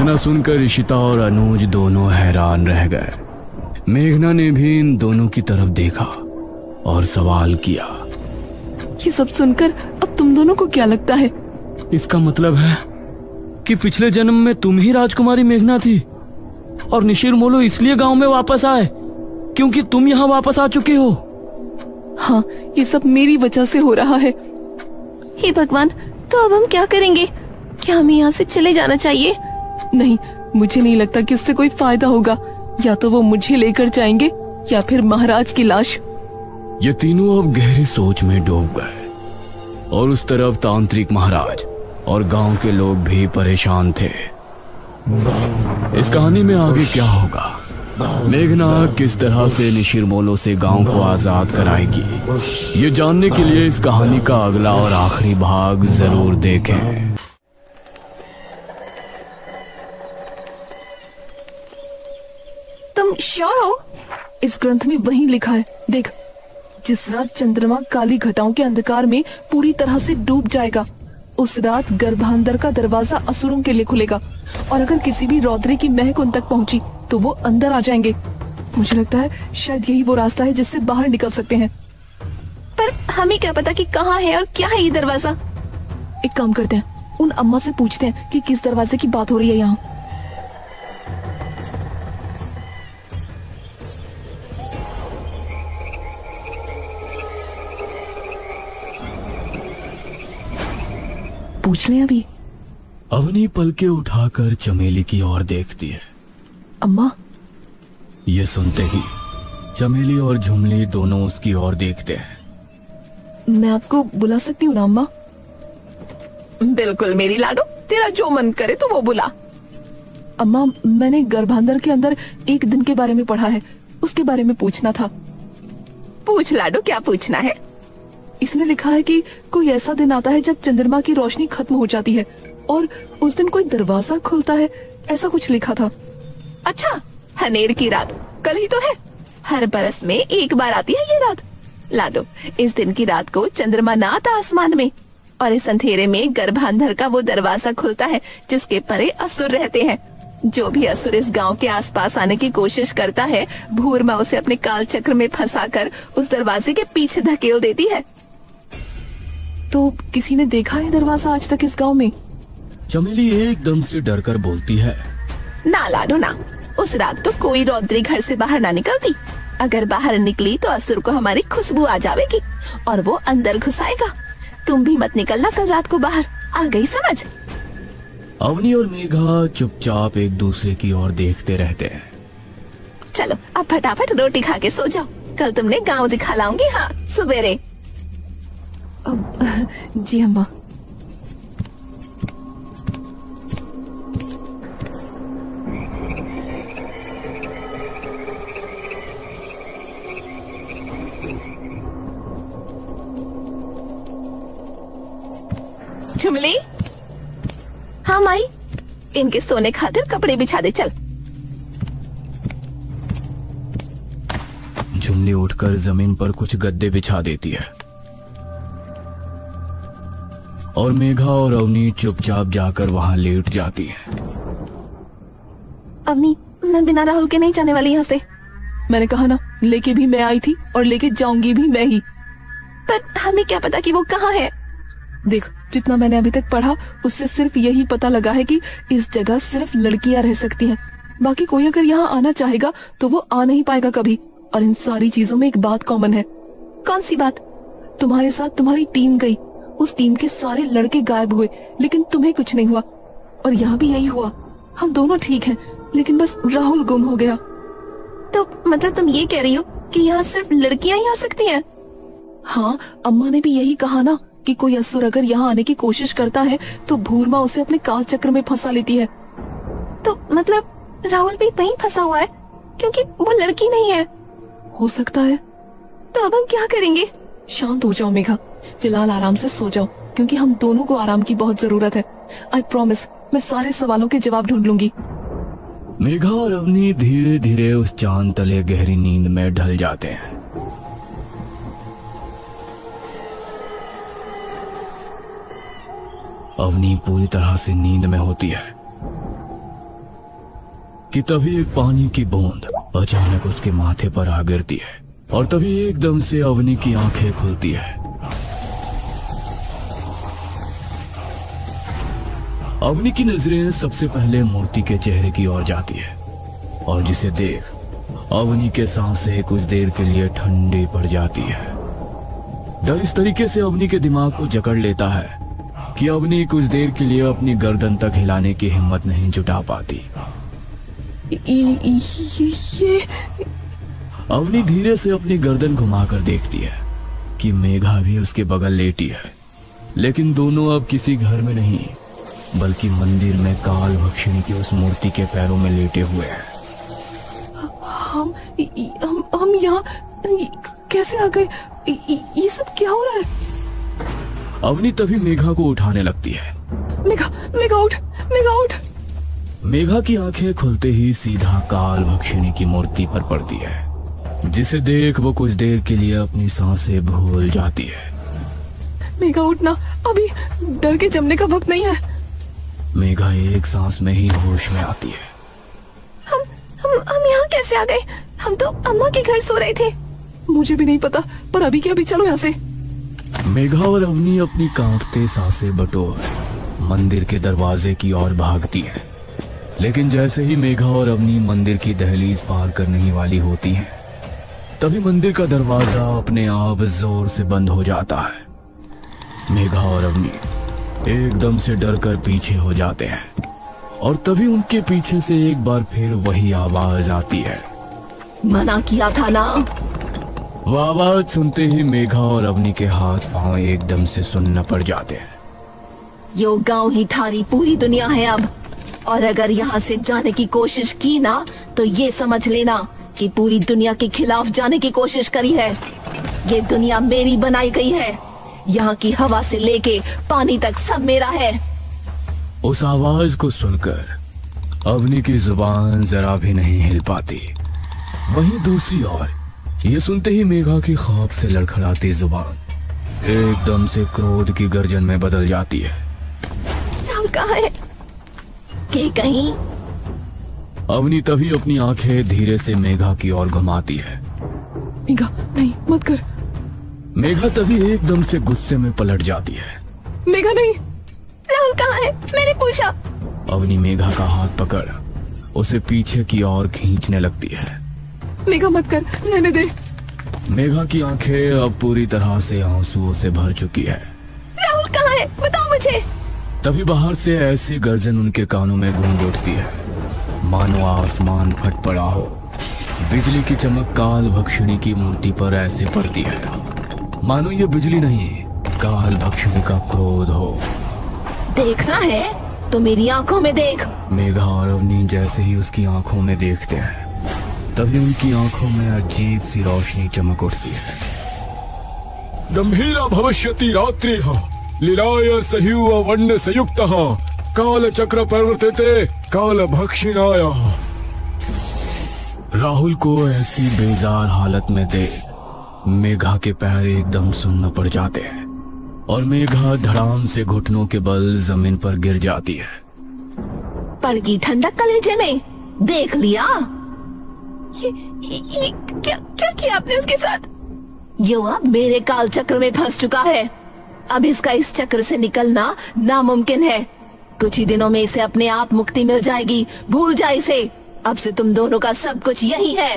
इतना सुनकर इशिता और अनुज दोनों हैरान रह गए। मेघना ने भी इन दोनों की तरफ देखा और सवाल किया, ये सब सुनकर अब तुम दोनों को क्या लगता है? इसका मतलब है कि पिछले जन्म में तुम ही राजकुमारी मेघना थी और निशिर मोलो इसलिए गांव में वापस आए क्योंकि तुम यहाँ वापस आ चुके हो। हाँ, ये सब मेरी वजह से हो रहा है। हे भगवान, तो अब हम क्या करेंगे? क्या हमें यहाँ से चले जाना चाहिए? नहीं, मुझे नहीं लगता कि उससे कोई फायदा होगा। या तो वो मुझे लेकर जाएंगे या फिर महाराज की लाश। ये तीनों अब गहरी सोच में डूब गए और उस तरफ तांत्रिक महाराज और गांव के लोग भी परेशान थे। इस कहानी में आगे क्या होगा? मेघना किस तरह से निशिर मोलो से गांव को आजाद कराएगी? ये जानने के लिए इस कहानी का अगला और आखिरी भाग जरूर देखें। तुम श्योर हो? इस ग्रंथ में वही लिखा है, देख। जिस रात चंद्रमा काली घटाओं के अंधकार में पूरी तरह से डूब जाएगा, उस रात गर्भांतर का दरवाजा असुरों के लिए खुलेगा और अगर किसी भी रौद्री की महक उन तक पहुंची तो वो अंदर आ जाएंगे। मुझे लगता है शायद यही वो रास्ता है जिससे बाहर निकल सकते हैं। पर हमें क्या पता कि कहाँ है और क्या है ये दरवाजा? एक काम करते हैं, उन अम्मा से पूछते हैं कि किस दरवाजे की बात हो रही है यहाँ। पूछ लें अभी। अवनी पलके उठाकर चमेली की ओर देखती है। अम्मा। ये सुनते ही चमेली और झुमली दोनों उसकी ओर देखते हैं। मैं आपको बुला सकती हूँ ना अम्मा? बिल्कुल मेरी लाडो, तेरा जो मन करे तो वो बुला। अम्मा, मैंने गर्भांतर के अंदर एक दिन के बारे में पढ़ा है, उसके बारे में पूछना था। पूछ लाडो, क्या पूछना है? इसमें लिखा है कि कोई ऐसा दिन आता है जब चंद्रमा की रोशनी खत्म हो जाती है और उस दिन कोई दरवाजा खुलता है, ऐसा कुछ लिखा था। अच्छा, हनेर की रात कल ही तो है। हर बरस में एक बार आती है ये रात। लाडो, इस दिन की रात को चंद्रमा ना आता आसमान में और इस अंधेरे में गर्भांधर का वो दरवाजा खुलता है जिसके परे असुर रहते हैं। जो भी असुर इस गांव के आसपास आने की कोशिश करता है, भूरमा उसे अपने काल चक्र में फंसाकर उस दरवाजे के पीछे धकेल देती है। तो किसी ने देखा है दरवाजा आज तक इस गांव में? चमेली एकदम से डरकर बोलती है। ना लाडो ना, उस रात तो कोई रौद्री घर से बाहर ना निकलती। अगर बाहर निकली तो असुर को हमारी खुशबू आ जाएगी और वो अंदर घुसाएगा। तुम भी मत निकलना कल रात को बाहर, आ गई समझ? अवनी और मेघा चुपचाप एक दूसरे की ओर देखते रहते हैं। चलो अब फटाफट रोटी खा के सो जाओ, कल तुमने गाँव दिखा लाऊंगी। हाँ, सवेरे। जी अम्मा। झुमली। हाँ माई, इनके सोने खातिर कपड़े बिछा दे, चल। झुमली उठकर जमीन पर कुछ गद्दे बिछा देती है और मेघा और अवनी चुपचाप जाकर वहां लेट जाती है। अवनी, मैं बिना राहुल के नहीं जाने वाली यहाँ से। मैंने कहा ना, लेके भी मैं आई थी और लेके जाऊंगी भी मैं ही। पर हमें क्या पता कि वो कहाँ है? देख, जितना मैंने अभी तक पढ़ा उससे सिर्फ यही पता लगा है कि इस जगह सिर्फ लड़कियां रह सकती हैं। बाकी कोई अगर यहाँ आना चाहेगा तो वो आ नहीं पाएगा कभी। और इन सारी चीजों में एक बात कॉमन है। कौन सी बात? तुम्हारे साथ तुम्हारी टीम गई, उस टीम के सारे लड़के गायब हुए लेकिन तुम्हें कुछ नहीं हुआ। और यहाँ भी यही हुआ, हम दोनों ठीक हैं लेकिन बस राहुल गुम हो गया। तो मतलब तुम ये कह रही हो कि यहाँ सिर्फ लड़कियां ही आ सकती हैं? हाँ, अम्मा ने भी यही कहा ना कि कोई असुर अगर यहाँ आने की कोशिश करता है तो भूरमा उसे अपने काल चक्र में फंसा लेती है। तो मतलब राहुल भी वहीं फंसा हुआ है क्योंकि वो लड़की नहीं है? हो सकता है। तो अब हम क्या करेंगे? शांत हो जाओ मेघा, फिलहाल आराम से सो जाओ क्योंकि हम दोनों को आराम की बहुत जरूरत है। आई प्रॉमिस, मैं सारे सवालों के जवाब ढूंढ लूंगी। मेघा और अवनी धीरे धीरे उस चांद तले गहरी नींद में ढल जाते हैं। अवनी पूरी तरह से नींद में होती है कि तभी एक पानी की बूंद अचानक उसके माथे पर आ गिरती है और तभी एकदम से अवनी की आंखें खुलती है। अवनी की नजरें सबसे पहले मूर्ति के चेहरे की ओर जाती है और जिसे देख अवनी के सांसें कुछ देर के लिए ठंडी पड़ जाती है। डर इस तरीके से अवनी के दिमाग को जकड़ लेता है कि अवनी कुछ देर के लिए अपनी गर्दन तक हिलाने की हिम्मत नहीं जुटा पाती। ये अवनी धीरे से अपनी गर्दन घुमाकर देखती है कि मेघा भी उसके बगल लेटी है, लेकिन दोनों अब किसी घर में नहीं बल्कि मंदिर में काल भक्षिणी की उस मूर्ति के पैरों में लेटे हुए हैं। हम यहाँ कैसे आ गए? ये सब क्या हो रहा है? अवनी तभी मेघा को उठाने लगती है। मेघा, मेघा उठ, मेघा उठ। मेघा की आंखें खुलते ही सीधा काल भक्षिणी की मूर्ति पर पड़ती है, जिसे देख वो कुछ देर के लिए अपनी सांसें भूल जाती है। मेघा उठना, अभी डर के जमने का वक्त नहीं है। मेघा एक सांस में ही होश में आती है। हम यहाँ कैसे आ गए? हम तो अम्मा के घर सो रहे थे। मुझे भी नहीं पता, पर अभी के अभी चलो यहाँ से। मेघा और अवनी अपनी कांपते सांसें बटोर मंदिर के दरवाजे की ओर भागती है, लेकिन जैसे ही मेघा और अवनी मंदिर की दहलीज पार करने ही वाली होती हैं, तभी मंदिर का दरवाजा अपने आप जोर से बंद हो जाता है। मेघा और अवनी एकदम से डरकर पीछे हो जाते हैं और तभी उनके पीछे से एक बार फिर वही आवाज आती है। मना किया था ना। वो आवाज सुनते ही मेघा और अवनी के हाथ पांव एकदम से सुन्न पड़ जाते हैं। यो गांव ही थारी पूरी दुनिया है अब, और अगर यहाँ से जाने की कोशिश की ना तो ये समझ लेना कि पूरी दुनिया के खिलाफ जाने की कोशिश करी है। ये दुनिया मेरी बनाई गई है, यहाँ की हवा से लेके पानी तक सब मेरा है। उस आवाज को सुनकर अवनी की जुबान जरा भी नहीं हिल पाती। वहीं दूसरी ओर ये सुनते ही मेघा की खौफ से लड़खड़ाती जुबान एकदम से क्रोध की गर्जन में बदल जाती है। राहुल कहाँ है? कि कहीं। अवनी तभी अपनी आंखें धीरे से मेघा की ओर घुमाती है। मेघा नहीं, मत कर। मेघा तभी एकदम से गुस्से में पलट जाती है। मेघा नहीं। राहुल कहाँ है? मैंने पूछा। अवनी मेघा का हाथ पकड़ उसे पीछे की ओर खींचने लगती है। मेघा मत कर, रहने दे। मेघा की आंखें अब पूरी तरह से आंसुओं से भर चुकी है। राहुल कहाँ है? बताओ मुझे। तभी बाहर से ऐसी गर्जन उनके कानों में गूंज उठती है मानो आसमान फट पड़ा हो। बिजली की चमक काल भक्षिणी की मूर्ति पर ऐसे पड़ती है मानो ये बिजली नहीं काल भक्षिणी का क्रोध हो। देखना है तो मेरी आंखों में देख। मेघा और अवनी जैसे ही उसकी आंखों में देखते हैं तभी उनकी आंखों में अजीब सी रोशनी चमक उठती है। गंभीरा भविष्यति रात्रिः लीलाय सह्युव वर्ण संयुक्तः काल चक्र प्रवर्तते काल भक्षिणाय। राहुल को ऐसी बेजार हालत में देख मेघा के पैर एकदम सुन्न पड़ जाते हैं और मेघा धड़ाम से घुटनों के बल जमीन पर गिर जाती है। पड़ गई ठंडक कलेजे में। देख लिया ये क्या क्या किया आपने उसके साथ? ये अब मेरे काल चक्र में फंस चुका है। अब इसका इस चक्र से निकलना नामुमकिन है। कुछ ही दिनों में इसे अपने आप मुक्ति मिल जाएगी। भूल जा इसे। अब से तुम दोनों का सब कुछ यही है।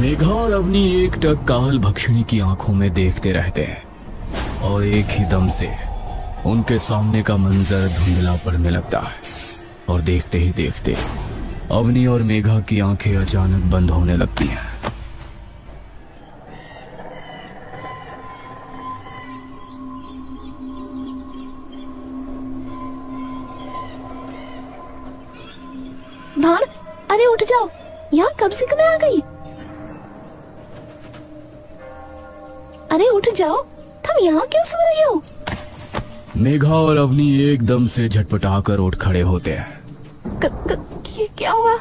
मेघा और अवनी एकटक काल भक्षिणी की आंखों में देखते रहते हैं और एक ही दम से उनके सामने का मंजर धुंधला पड़ने लगता है और देखते ही देखते अवनी और मेघा की आंखें अचानक बंद होने लगती हैं। भान, अरे उठ जाओ। यहाँ कब से मैं आ गई? अरे उठ जाओ, तुम यहाँ क्यों सो रही हो? मेघा और अवनी एकदम से झटपटाकर उठ खड़े होते हैं। क्या हुआ?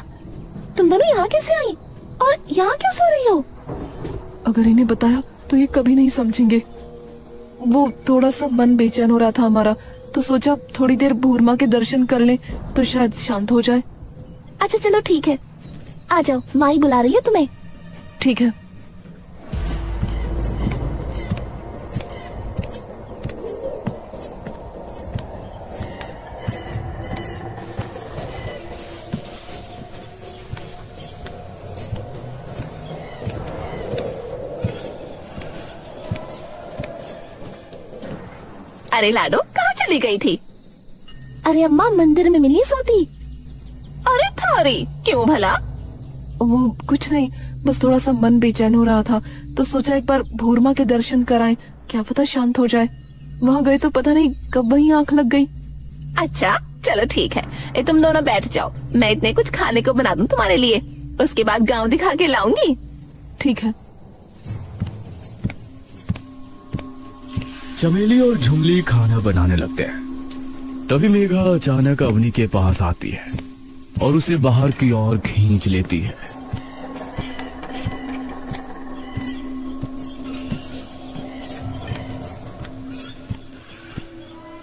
तुम दोनों यहाँ कैसे आई और यहाँ क्यों सो रही हो? अगर इन्हें बताया तो ये कभी नहीं समझेंगे। वो थोड़ा सा मन बेचैन हो रहा था हमारा, तो सोचा थोड़ी देर भूरमा के दर्शन कर लें तो शायद शांत हो जाए। अच्छा चलो ठीक है, आ जाओ, माई बुला रही है तुम्हें। ठीक है। अरे लाडो, कहाँ चली गई थी? अरे अम्मा, मंदिर में मिली सोती। अरे थारी, क्यों भला? वो कुछ नहीं, बस थोड़ा सा मन बेचैन हो रहा था तो सोचा एक बार भूरमा के दर्शन कराएं, क्या पता शांत हो जाए। वहाँ गए तो पता नहीं कब वहीं आंख लग गई। अच्छा चलो ठीक है, ये तुम दोनों बैठ जाओ, मैं इतने कुछ खाने को बना दूं तुम्हारे लिए, उसके बाद गांव दिखा के लाऊंगी। ठीक है। चमेली और झुमली खाना बनाने लगते हैं। तभी मेघा अचानक अवनी के पास आती है और उसे बाहर की ओर खींच लेती है।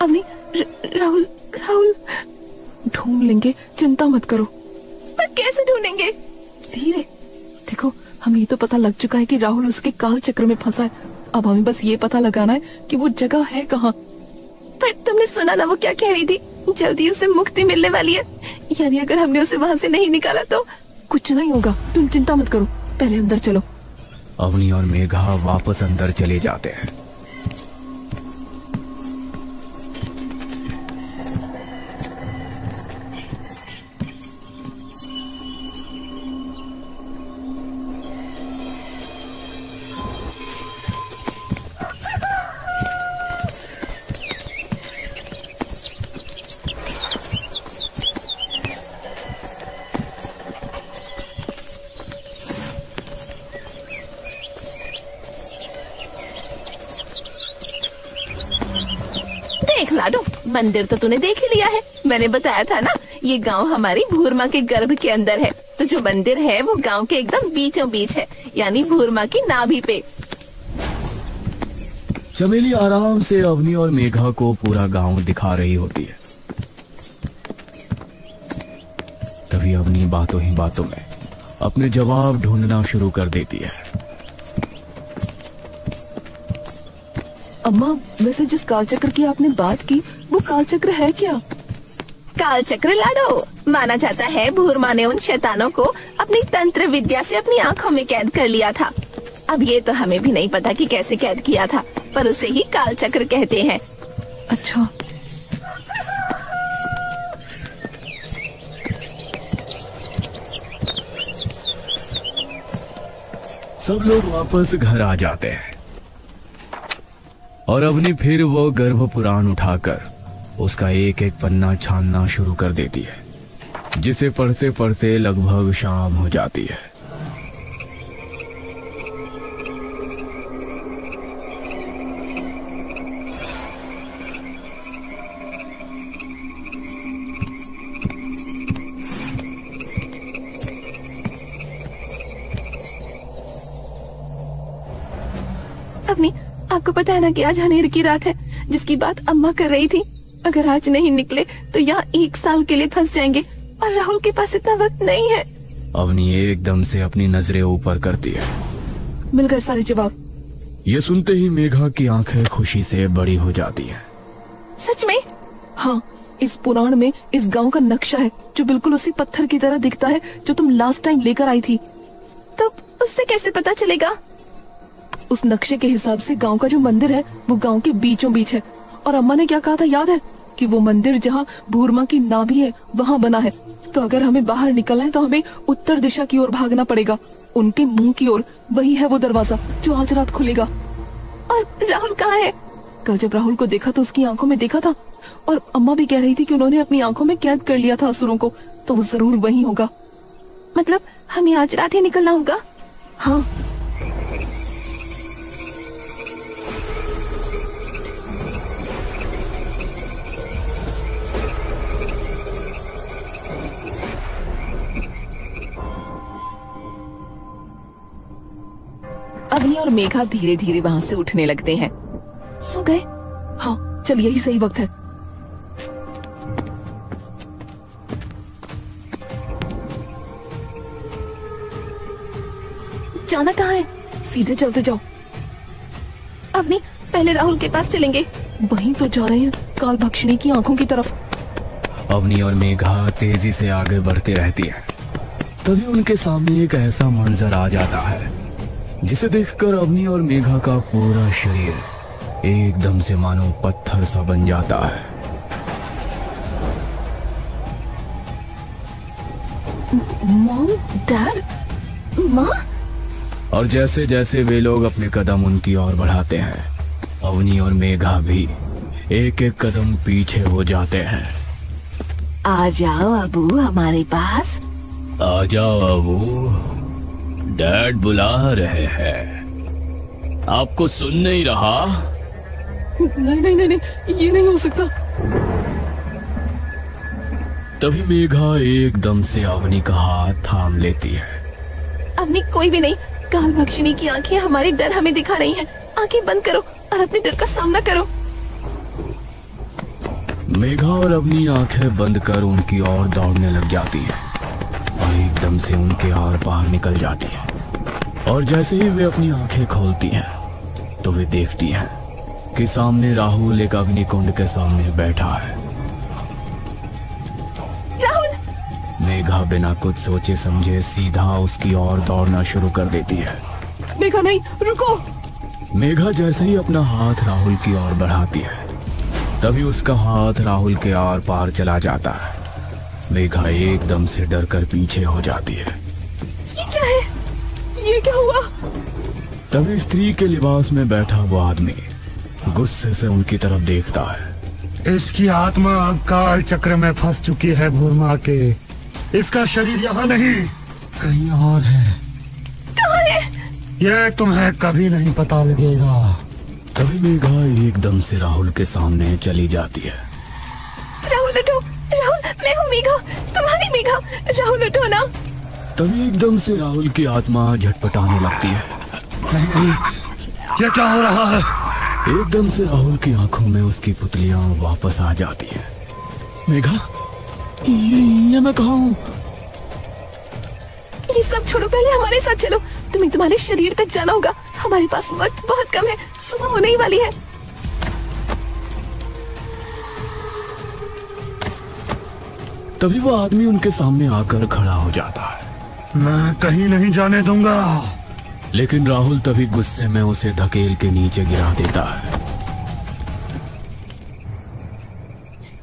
अवनी, राहुल राहुल ढूंढ लेंगे, चिंता मत करो। पर कैसे ढूंढेंगे? धीरे देखो, हमें ये तो पता लग चुका है कि राहुल उसके काल चक्र में फंसा है। अब हमें बस ये पता लगाना है कि वो जगह है कहाँ। पर तुमने सुना ना वो क्या कह रही थी, जल्दी उसे मुक्ति मिलने वाली है। यानी अगर हमने उसे वहाँ से नहीं निकाला तो कुछ नहीं होगा, तुम चिंता मत करो, पहले अंदर चलो। अवनी और मेघा वापस अंदर चले जाते हैं। देख लाडो, मंदिर तो तूने देख ही लिया है, मैंने बताया था ना, ये गांव हमारी भूरमा के गर्भ के अंदर है। तो जो मंदिर है वो गांव के एकदम बीचों बीच है, यानी भूरमा की नाभि पे। चमेली आराम से अवनी और मेघा को पूरा गांव दिखा रही होती है। तभी अवनी बातों ही बातों में अपने जवाब ढूंढना शुरू कर देती है। अम्मा, वैसे जिस कालचक्र की आपने बात की वो कालचक्र है क्या? काल चक्र लाडो, माना जाता है भूरमा ने उन शैतानों को अपनी तंत्र विद्या से अपनी आंखों में कैद कर लिया था। अब ये तो हमें भी नहीं पता कि कैसे कैद किया था, पर उसे ही काल चक्र कहते हैं। अच्छा, सब लोग वापस घर आ जाते हैं और अवनी फिर वो गर्भ पुराण उठाकर उसका एक एक पन्ना छानना शुरू कर देती है, जिसे पढ़ते पढ़ते लगभग शाम हो जाती है। अपनी आपको पता है ना कि आज हनेर की रात है, जिसकी बात अम्मा कर रही थी। अगर आज नहीं निकले तो यहाँ 1 साल के लिए फंस जाएंगे और राहुल के पास इतना वक्त नहीं है। अवनी एकदम से अपनी नजरें ऊपर करती है। मिल गए सारे जवाब। ये सुनते ही मेघा की आंखें खुशी से बड़ी हो जाती हैं। सच में? हाँ, इस पुराण में इस गांव का नक्शा है जो बिल्कुल उसी पत्थर की तरह दिखता है जो तुम लास्ट टाइम लेकर आई थी। तो उससे कैसे पता चलेगा? उस नक्शे के हिसाब से गांव का जो मंदिर है वो गांव के बीचों बीच है। और अम्मा ने क्या कहा था याद है? कि वो मंदिर जहाँ भूरमा की नाभि है वहाँ बना है। तो अगर हमें बाहर निकलना है तो हमें उत्तर दिशा की ओर भागना पड़ेगा, उनके मुंह की ओर। वही है वो दरवाजा जो आज रात खुलेगा। और राहुल कहाँ है? कल जब राहुल को देखा तो उसकी आंखों में देखा था, और अम्मा भी कह रही थी कि उन्होंने अपनी आंखों में कैद कर लिया था असुरों को, तो वो जरूर वही होगा। मतलब हमें आज रात ही निकलना होगा? हाँ। अवनी और मेघा धीरे धीरे वहाँ से उठने लगते हैं। सो गए? हाँ, चल यही सही वक्त है। जाना कहाँ है? सीधे चलते जाओ। अवनी, पहले राहुल के पास चलेंगे। वहीं तो जा रहे हैं, काल भक्षिणी की आंखों की तरफ। अवनी और मेघा तेजी से आगे बढ़ते रहती है। तभी उनके सामने एक ऐसा मंजर आ जाता है जिसे देखकर अवनी और मेघा का पूरा शरीर एकदम से मानो पत्थर सा बन जाता है। मॉम, डैड, माँ। और जैसे जैसे वे लोग अपने कदम उनकी ओर बढ़ाते हैं, अवनी और मेघा भी एक एक कदम पीछे हो जाते हैं। आ जाओ अबू हमारे पास। आ जाओ अबू, डैड बुला रहे हैं। आपको सुन नहीं रहा? नहीं नहीं नहीं नहीं, ये नहीं हो सकता। तभी मेघा एकदम से अवनी का हाथ थाम लेती है। अवनी, कोई भी नहीं, काल भक्षिणी की आंखें हमारे डर हमें दिखा रही हैं। आंखें बंद करो और अपने डर का सामना करो। मेघा और अवनी आंखें बंद कर उनकी ओर दौड़ने लग जाती है और एकदम से उनके आर पार निकल जाती है। और जैसे ही वे अपनी आंखें खोलती हैं तो वे देखती हैं कि सामने राहुल एक अग्निकुंड के सामने बैठा है। राहुल! मेघा बिना कुछ सोचे समझे सीधा उसकी ओर दौड़ना शुरू कर देती है। मेघा नहीं, रुको। मेघा जैसे ही अपना हाथ राहुल की ओर बढ़ाती है तभी उसका हाथ राहुल के आर पार चला जाता है। मेघा एकदम से डर कर पीछे हो जाती है। ये क्या है? ये क्या हुआ? तभी स्त्री के लिबास में बैठा वो आदमी गुस्से से उनकी तरफ देखता है। इसकी आत्मा अब काल चक्र में फंस चुकी है भूरमा के। इसका शरीर यहाँ नहीं, कहीं और है। कहाँ है? यह तुम्हें कभी नहीं पता लगेगा। तभी मेघा एकदम से राहुल के सामने चली जाती है। राहुल उठो! राहुल, मैं हूँ मेघा, तुम्हारी मेघा। राहुल उठो ना। तभी एकदम से राहुल की आत्मा झटपटाने लगती है। नहीं, ये क्या हो रहा है? एकदम से राहुल की आंखों में उसकी पुतलियां वापस आ जाती है। मेघा, ये मैं कहाँ हूँ? ये सब छोड़ो, पहले हमारे साथ चलो। तुम्हें तुम्हारे शरीर तक जाना होगा। हमारे पास वक्त बहुत कम है, सुबह होने ही वाली है। तभी वो आदमी उनके सामने आकर खड़ा हो जाता है। मैं कहीं नहीं जाने दूंगा। लेकिन राहुल तभी गुस्से में उसे धकेल के नीचे गिरा देता है।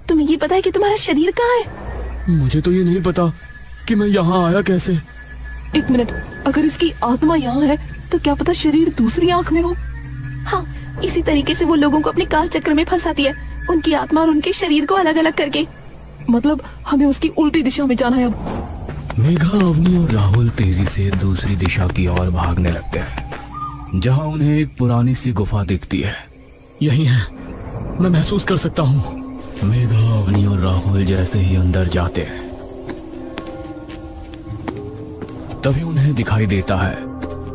तुम्हें ये पता है कि तुम्हारा शरीर कहाँ है? मुझे तो ये नहीं पता कि मैं यहाँ आया कैसे। एक मिनट, अगर इसकी आत्मा यहाँ है तो क्या पता शरीर दूसरी आंख में हो। हाँ, इसी तरीके से वो लोगों को अपने काल चक्र में फंसाती है, उनकी आत्मा और उनके शरीर को अलग अलग करके। मतलब हमें उसकी उल्टी दिशा में जाना है अब। मेघा, अवनी और राहुल तेजी से दूसरी दिशा की ओर भागने लगते हैं, जहां उन्हें एक पुरानी सी गुफा दिखती है। यही है, मैं महसूस कर सकता हूँ। मेघा, अवनी और राहुल जैसे ही अंदर जाते हैं तभी उन्हें दिखाई देता है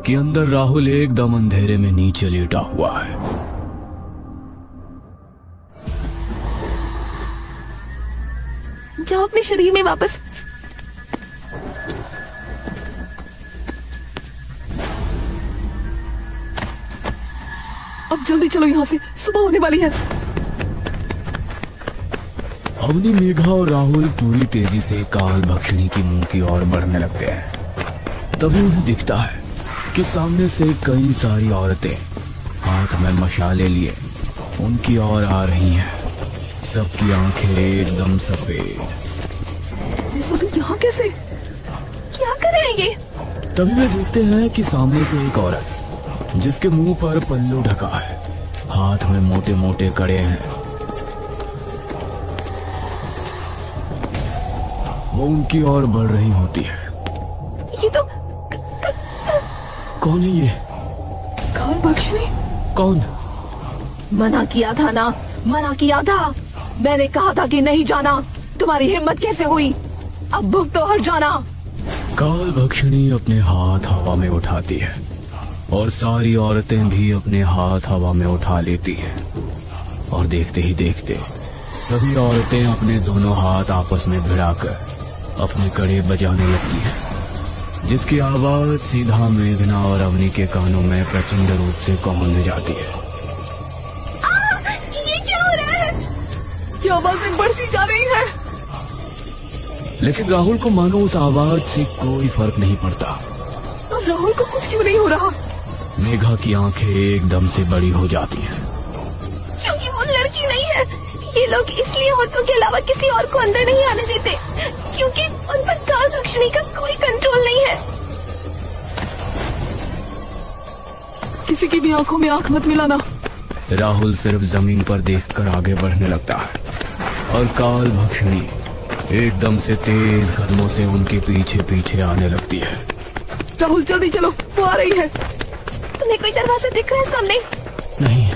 कि अंदर राहुल एकदम अंधेरे में नीचे लेटा हुआ है। जाओ अपने शरीर में वापस। अब जल्दी चलो यहाँ से, सुबह होने वाली है। अवनी, मेघा और राहुल पूरी तेजी से काल भक्षिणी की मुंह की ओर बढ़ने लगते हैं। तभी उन्हें दिखता है कि सामने से कई सारी औरतें हाथ में मशाले लिए उनकी ओर आ रही हैं। सबकी आंखें एकदम सफेद। ये सभी यहाँ कैसे? क्या कर रहे हैं ये? तभी वे देखते हैं कि सामने से एक औरत जिसके मुंह पर पल्लू ढका है, हाथ में मोटे मोटे कड़े हैं, वो उनकी ओर बढ़ रही होती है। ये तो कौन है ये? काल भक्षिणी? कौन? मना किया था ना, मना किया था। मैंने कहा था कि नहीं जाना। तुम्हारी हिम्मत कैसे हुई? अब भुगतो तो हर जाना। काल भक्षिणी अपने हाथ हवा में उठाती है और सारी औरतें भी अपने हाथ हवा में उठा लेती हैं। और देखते ही देखते सभी औरतें अपने दोनों हाथ आपस में भिड़ाकर अपने कड़े बजाने लगती हैं। जिसकी आवाज सीधा मेघना और अवनी के कानों में प्रचंड रूप से गूंज जाती है। ये क्या हो रहा है? ये आवाजें बढ़ती जा रही है। लेकिन राहुल को मानो उस आवाज से कोई फर्क नहीं पड़ता। तो राहुल को कुछ क्यों नहीं हो रहा? मेघा की आंखें एकदम से बड़ी हो जाती हैं। क्योंकि वो लड़की नहीं है। ये लोग इसलिए औरतों के अलावा किसी और को अंदर नहीं आने देते, क्योंकि उन पर काल रक्षणी का कोई कंट्रोल नहीं है। किसी की भी आंखों में आंख मत मिलाना। राहुल सिर्फ जमीन पर देखकर आगे बढ़ने लगता है और काल भक्षणी एकदम से तेज कदमों से उनके पीछे पीछे आने लगती है। राहुल जल्दी चलो, वो आ रही है। तुम्हें कोई दरवाजा दिख रहा है सामने? नहीं,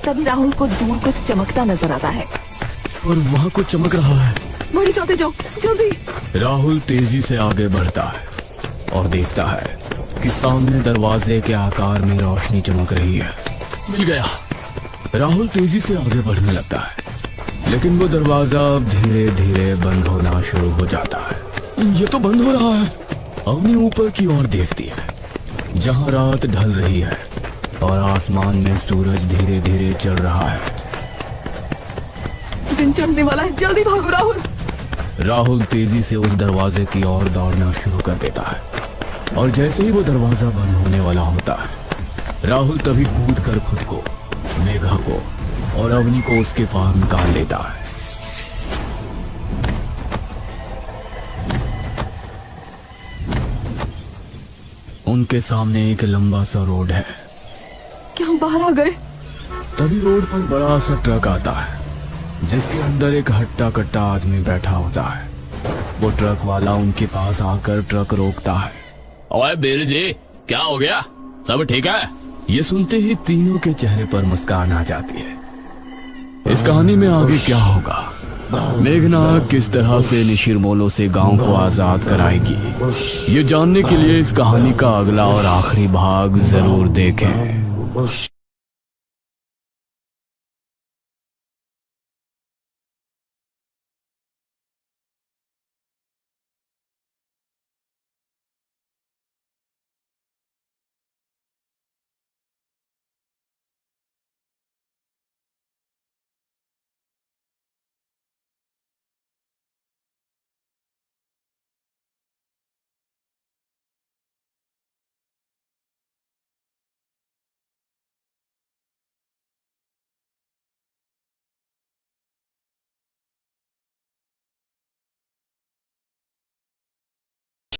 तभी राहुल को दूर कुछ चमकता नजर आता है। और वहाँ कुछ चमक रहा है। बढ़ी जाते जाओ, जल्दी। राहुल तेजी से आगे बढ़ता है और देखता है कि सामने दरवाजे के आकार में रोशनी चमक रही है। मिल गया। राहुल तेजी से आगे बढ़ने लगता है, लेकिन वो दरवाजा अब धीरे धीरे बंद होना शुरू हो जाता है। ये तो बंद हो रहा है। अवनी ऊपर की ओर देखती है, जहाँ रात ढल रही है और आसमान में सूरज धीरे धीरे चढ़ रहा है। दिन चढ़ने वाला है, जल्दी भागो राहुल। राहुल तेजी से उस दरवाजे की ओर दौड़ना शुरू कर देता है और जैसे ही वो दरवाजा बंद होने वाला होता है, राहुल तभी कूद कर खुद को, मेघा को और अवनी को उसके पार निकाल लेता है। उनके सामने एक लंबा सा रोड है। क्या हम बाहर आ गए? तभी रोड पर बड़ा सा ट्रक आता है, जिसके अंदर एक हट्टा कट्टा आदमी बैठा होता है। वो ट्रक वाला उनके पास आकर ट्रक रोकता है। ओए बिल जी, क्या हो गया? सब ठीक है? ये सुनते ही तीनों के चेहरे पर मुस्कान आ जाती है। इस कहानी में आगे क्या होगा, मेघना किस तरह से निशिरमोलो से गांव को आजाद कराएगी, ये जानने के लिए इस कहानी का अगला और आखिरी भाग जरूर देखें।